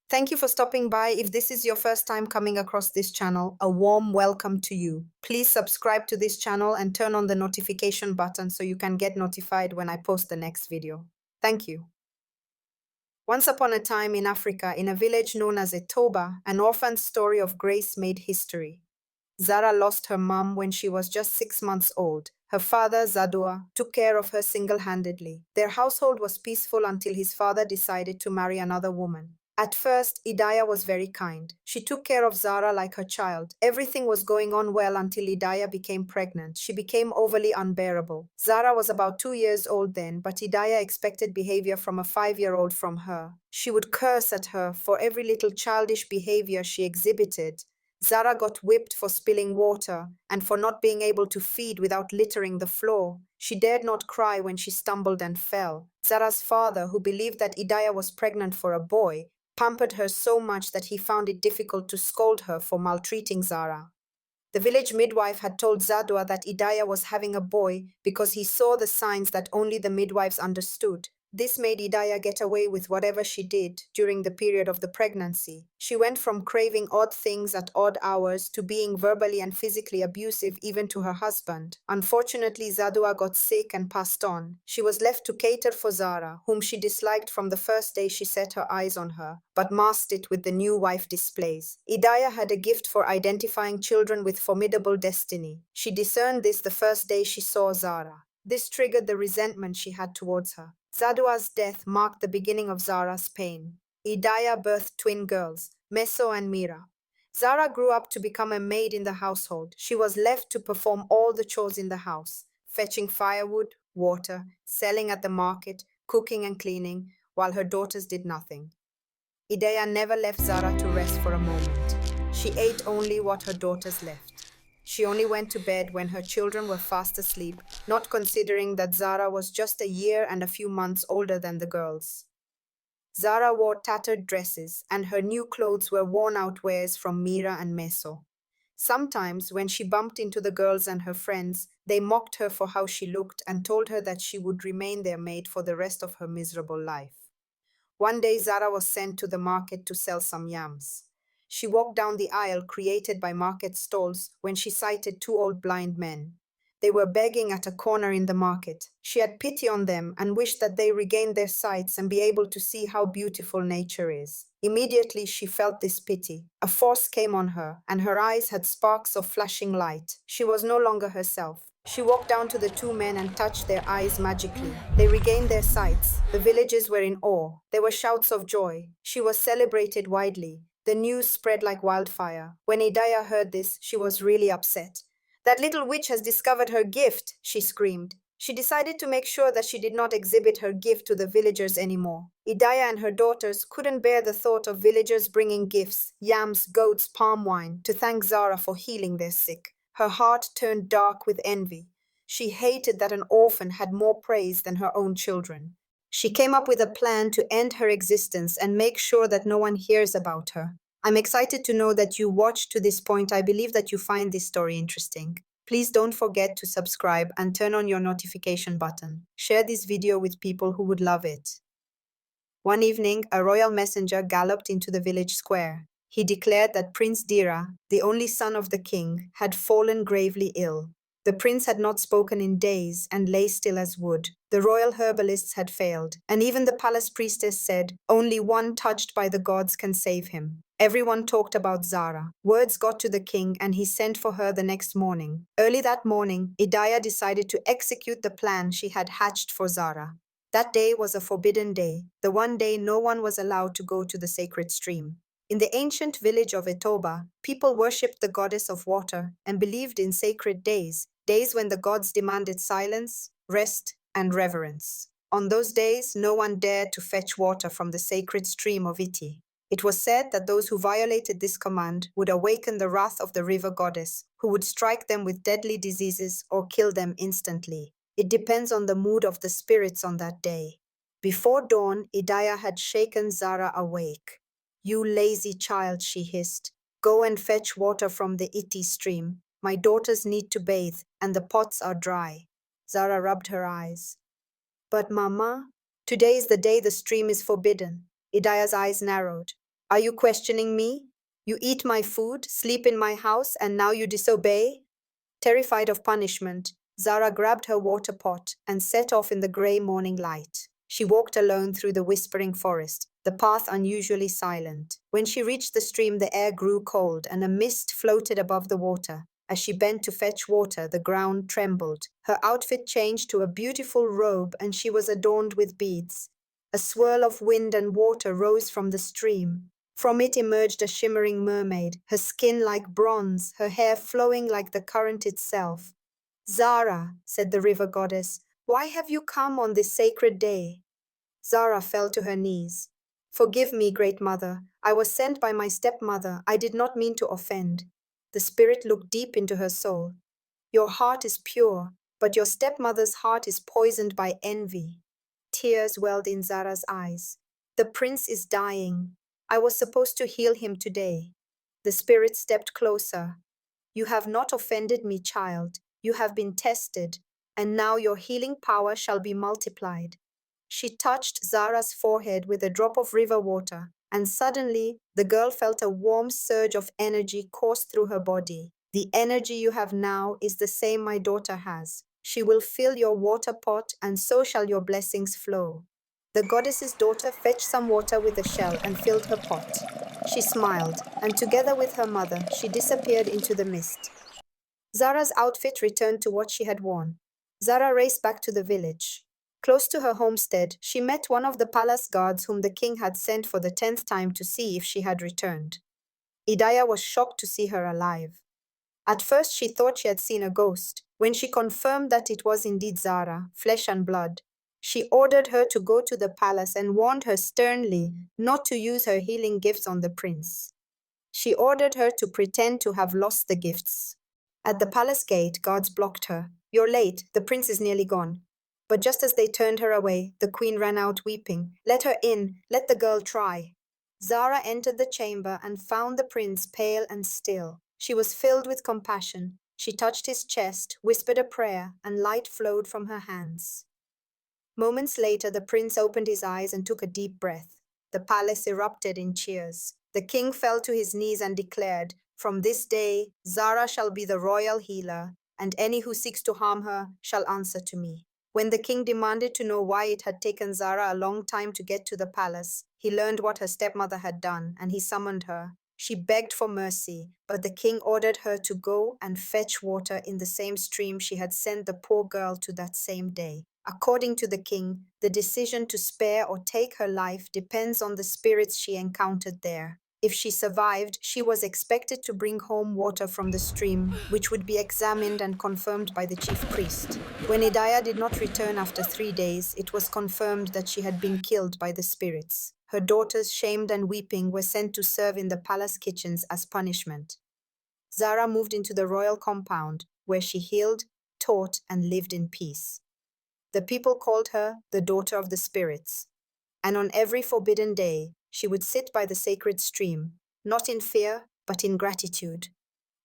Thank you for stopping by. If this is your first time coming across this channel, a warm welcome to you. Please subscribe to this channel and turn on the notification button so you can get notified when I post the next video. Thank you. Once upon a time in Africa, in a village known as Etoba, an orphan story of grace made history. Zara lost her mum when she was just 6 months old. Her father, Zadua, took care of her single-handedly. Their household was peaceful until his father decided to marry another woman. At first, Idaya was very kind. She took care of Zara like her child. Everything was going on well until Idaya became pregnant. She became overly unbearable. Zara was about 2 years old then, but Idaya expected behavior from a 5-year-old from her. She would curse at her for every little childish behavior she exhibited. Zara got whipped for spilling water and for not being able to feed without littering the floor. She dared not cry when she stumbled and fell. Zara's father, who believed that Idaya was pregnant for a boy, pampered her so much that he found it difficult to scold her for maltreating Zara. The village midwife had told Zadua that Idaya was having a boy because he saw the signs that only the midwives understood. This made Idaya get away with whatever she did during the period of the pregnancy. She went from craving odd things at odd hours to being verbally and physically abusive even to her husband. Unfortunately, Zadua got sick and passed on. She was left to cater for Zara, whom she disliked from the first day she set her eyes on her, but masked it with the new wife displays. Idaya had a gift for identifying children with formidable destiny. She discerned this the first day she saw Zara. This triggered the resentment she had towards her. Zadua's death marked the beginning of Zara's pain. Idaya birthed twin girls, Meso and Mira. Zara grew up to become a maid in the household. She was left to perform all the chores in the house, fetching firewood, water, selling at the market, cooking and cleaning, while her daughters did nothing. Idaya never left Zara to rest for a moment. She ate only what her daughters left. She only went to bed when her children were fast asleep, not considering that Zara was just a year and a few months older than the girls. Zara wore tattered dresses, and her new clothes were worn-out wares from Mira and Meso. Sometimes, when she bumped into the girls and her friends, they mocked her for how she looked and told her that she would remain their maid for the rest of her miserable life. One day, Zara was sent to the market to sell some yams. She walked down the aisle created by market stalls when she sighted two old blind men. They were begging at a corner in the market. She had pity on them and wished that they regained their sights and be able to see how beautiful nature is. Immediately she felt this pity. A force came on her, and her eyes had sparks of flashing light. She was no longer herself. She walked down to the two men and touched their eyes magically. They regained their sights. The villagers were in awe. There were shouts of joy. She was celebrated widely. The news spread like wildfire. When Idaya heard this, she was really upset. "That little witch has discovered her gift," she screamed. She decided to make sure that she did not exhibit her gift to the villagers anymore. Idaya and her daughters couldn't bear the thought of villagers bringing gifts, yams, goats, palm wine, to thank Zara for healing their sick. Her heart turned dark with envy. She hated that an orphan had more praise than her own children. She came up with a plan to end her existence and make sure that no one hears about her. I'm excited to know that you watched to this point. I believe that you find this story interesting. Please don't forget to subscribe and turn on your notification button. Share this video with people who would love it. One evening, a royal messenger galloped into the village square. He declared that Prince Dira, the only son of the king, had fallen gravely ill. The prince had not spoken in days and lay still as wood. The royal herbalists had failed, and even the palace priestess said, "Only one touched by the gods can save him." Everyone talked about Zara. Words got to the king, and he sent for her the next morning. Early that morning, Idaya decided to execute the plan she had hatched for Zara. That day was a forbidden day, the one day no one was allowed to go to the sacred stream. In the ancient village of Etoba, people worshipped the goddess of water and believed in sacred days, days when the gods demanded silence, rest, and reverence. On those days, no one dared to fetch water from the sacred stream of Iti. It was said that those who violated this command would awaken the wrath of the river goddess, who would strike them with deadly diseases or kill them instantly. It depends on the mood of the spirits on that day. Before dawn, Idaya had shaken Zara awake. "You lazy child," she hissed. "Go and fetch water from the Iti stream. My daughters need to bathe, and the pots are dry." Zara rubbed her eyes. "But Mama, today is the day the stream is forbidden." Idaya's eyes narrowed. Are you questioning me? You eat my food, sleep in my house, and now you disobey? Terrified of punishment, Zara grabbed her water pot and set off in the grey morning light. She walked alone through the whispering forest, the path unusually silent. When she reached the stream, the air grew cold and a mist floated above the water. As she bent to fetch water, the ground trembled. Her outfit changed to a beautiful robe and she was adorned with beads. A swirl of wind and water rose from the stream. From it emerged a shimmering mermaid, her skin like bronze, her hair flowing like the current itself. Zara, said the river goddess, why have you come on this sacred day? Zara fell to her knees. Forgive me, great mother. I was sent by my stepmother. I did not mean to offend. The spirit looked deep into her soul. Your heart is pure, but your stepmother's heart is poisoned by envy. Tears welled in Zara's eyes. The prince is dying. I was supposed to heal him today. The spirit stepped closer. You have not offended me, child. You have been tested, and now your healing power shall be multiplied. She touched Zara's forehead with a drop of river water, and suddenly the girl felt a warm surge of energy course through her body. The energy you have now is the same my daughter has. She will fill your water pot, and so shall your blessings flow. The goddess's daughter fetched some water with a shell and filled her pot. She smiled, and together with her mother, she disappeared into the mist. Zara's outfit returned to what she had worn. Zara raced back to the village. Close to her homestead, she met one of the palace guards whom the king had sent for the 10th time to see if she had returned. Idaya was shocked to see her alive. At first, she thought she had seen a ghost. When she confirmed that it was indeed Zara, flesh and blood, she ordered her to go to the palace and warned her sternly not to use her healing gifts on the prince. She ordered her to pretend to have lost the gifts. At the palace gate, guards blocked her. You're late, the prince is nearly gone. But just as they turned her away, the queen ran out weeping. Let her in, let the girl try. Zara entered the chamber and found the prince pale and still. She was filled with compassion. She touched his chest, whispered a prayer, and light flowed from her hands. Moments later, the prince opened his eyes and took a deep breath. The palace erupted in cheers. The king fell to his knees and declared, "From this day, Zara shall be the royal healer, and any who seeks to harm her shall answer to me." When the king demanded to know why it had taken Zara a long time to get to the palace, he learned what her stepmother had done, and he summoned her. She begged for mercy, but the king ordered her to go and fetch water in the same stream she had sent the poor girl to that same day. According to the king, the decision to spare or take her life depends on the spirits she encountered there. If she survived, she was expected to bring home water from the stream, which would be examined and confirmed by the chief priest. When Idaya did not return after 3 days, it was confirmed that she had been killed by the spirits. Her daughters, shamed and weeping, were sent to serve in the palace kitchens as punishment. Zara moved into the royal compound, where she healed, taught, and lived in peace. The people called her the daughter of the spirits, and on every forbidden day, she would sit by the sacred stream, not in fear, but in gratitude.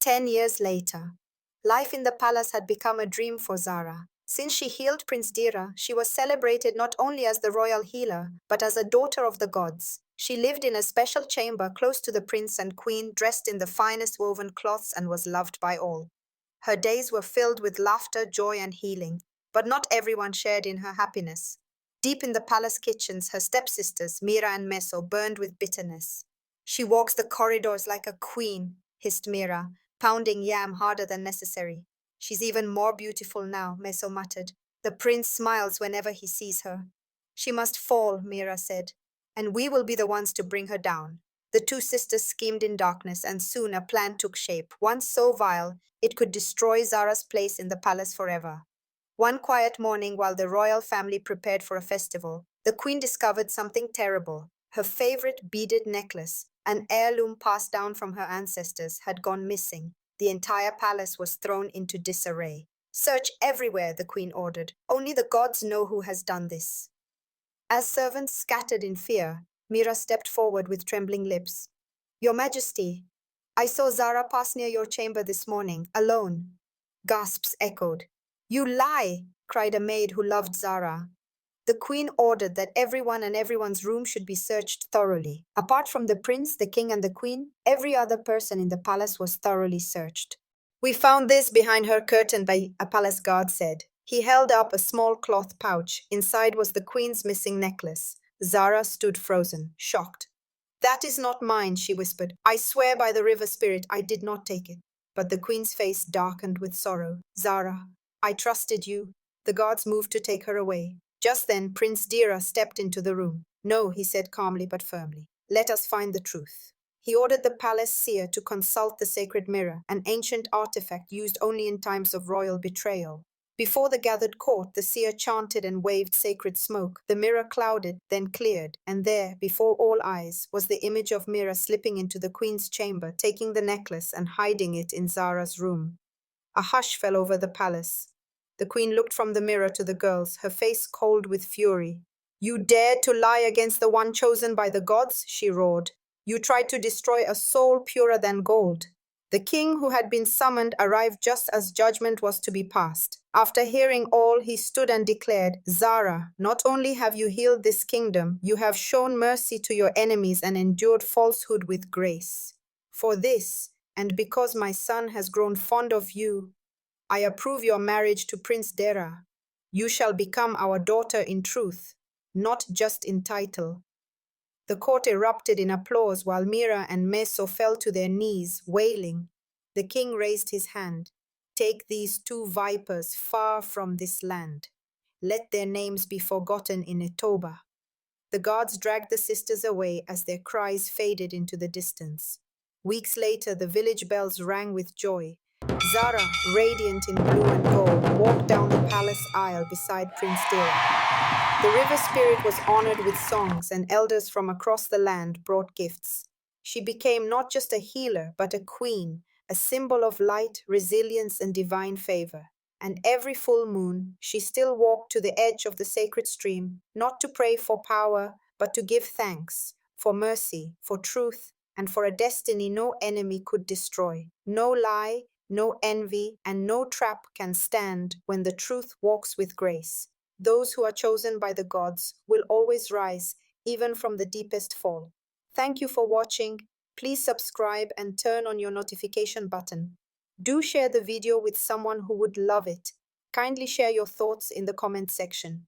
10 years later, life in the palace had become a dream for Zara. Since she healed Prince Dira, she was celebrated not only as the royal healer, but as a daughter of the gods. She lived in a special chamber close to the prince and queen, dressed in the finest woven cloths, and was loved by all. Her days were filled with laughter, joy, and healing, but not everyone shared in her happiness. Deep in the palace kitchens, her stepsisters, Mira and Meso, burned with bitterness. "She walks the corridors like a queen," hissed Mira, pounding yam harder than necessary. "She's even more beautiful now," Meso muttered. "The prince smiles whenever he sees her." "She must fall," Mira said, "and we will be the ones to bring her down." The two sisters schemed in darkness, and soon a plan took shape, one so vile it could destroy Zara's place in the palace forever. One quiet morning, while the royal family prepared for a festival, the queen discovered something terrible. Her favorite beaded necklace, an heirloom passed down from her ancestors, had gone missing. The entire palace was thrown into disarray. "Search everywhere," the queen ordered. "Only the gods know who has done this." As servants scattered in fear, Mira stepped forward with trembling lips. "Your Majesty, I saw Zara pass near your chamber this morning, alone." Gasps echoed. "You lie!" cried a maid who loved Zara. The queen ordered that everyone and everyone's room should be searched thoroughly. Apart from the prince, the king, and the queen, every other person in the palace was thoroughly searched. "We found this behind her curtain," by a palace guard said. He held up a small cloth pouch. Inside was the queen's missing necklace. Zara stood frozen, shocked. "That is not mine," she whispered. "I swear by the river spirit I did not take it." But the queen's face darkened with sorrow. "Zara, I trusted you." The guards moved to take her away. Just then, Prince Dira stepped into the room. "No," he said calmly but firmly. "Let us find the truth." He ordered the palace seer to consult the sacred mirror, an ancient artifact used only in times of royal betrayal. Before the gathered court, the seer chanted and waved sacred smoke. The mirror clouded, then cleared, and there, before all eyes, was the image of Mira slipping into the queen's chamber, taking the necklace and hiding it in Zara's room. A hush fell over the palace. The queen looked from the mirror to the girls, her face cold with fury. "You dared to lie against the one chosen by the gods?" she roared. "You tried to destroy a soul purer than gold." The king, who had been summoned, arrived just as judgment was to be passed. After hearing all, he stood and declared, "Zara, not only have you healed this kingdom, you have shown mercy to your enemies and endured falsehood with grace. For this, and because my son has grown fond of you, I approve your marriage to Prince Dera. You shall become our daughter in truth, not just in title." The court erupted in applause while Mira and Meso fell to their knees, wailing. The king raised his hand. "Take these two vipers far from this land. Let their names be forgotten in Etoba." The guards dragged the sisters away as their cries faded into the distance. Weeks later, the village bells rang with joy. Zara, radiant in blue and gold, walked down the palace aisle beside Prince Dira. The river spirit was honored with songs, and elders from across the land brought gifts. She became not just a healer, but a queen, a symbol of light, resilience, and divine favor. And every full moon, she still walked to the edge of the sacred stream, not to pray for power, but to give thanks, for mercy, for truth, and for a destiny no enemy could destroy. No lie, no envy, and no trap can stand when the truth walks with grace. Those who are chosen by the gods will always rise, even from the deepest fall. Thank you for watching. Please subscribe and turn on your notification button. Do share the video with someone who would love it. Kindly share your thoughts in the comment section.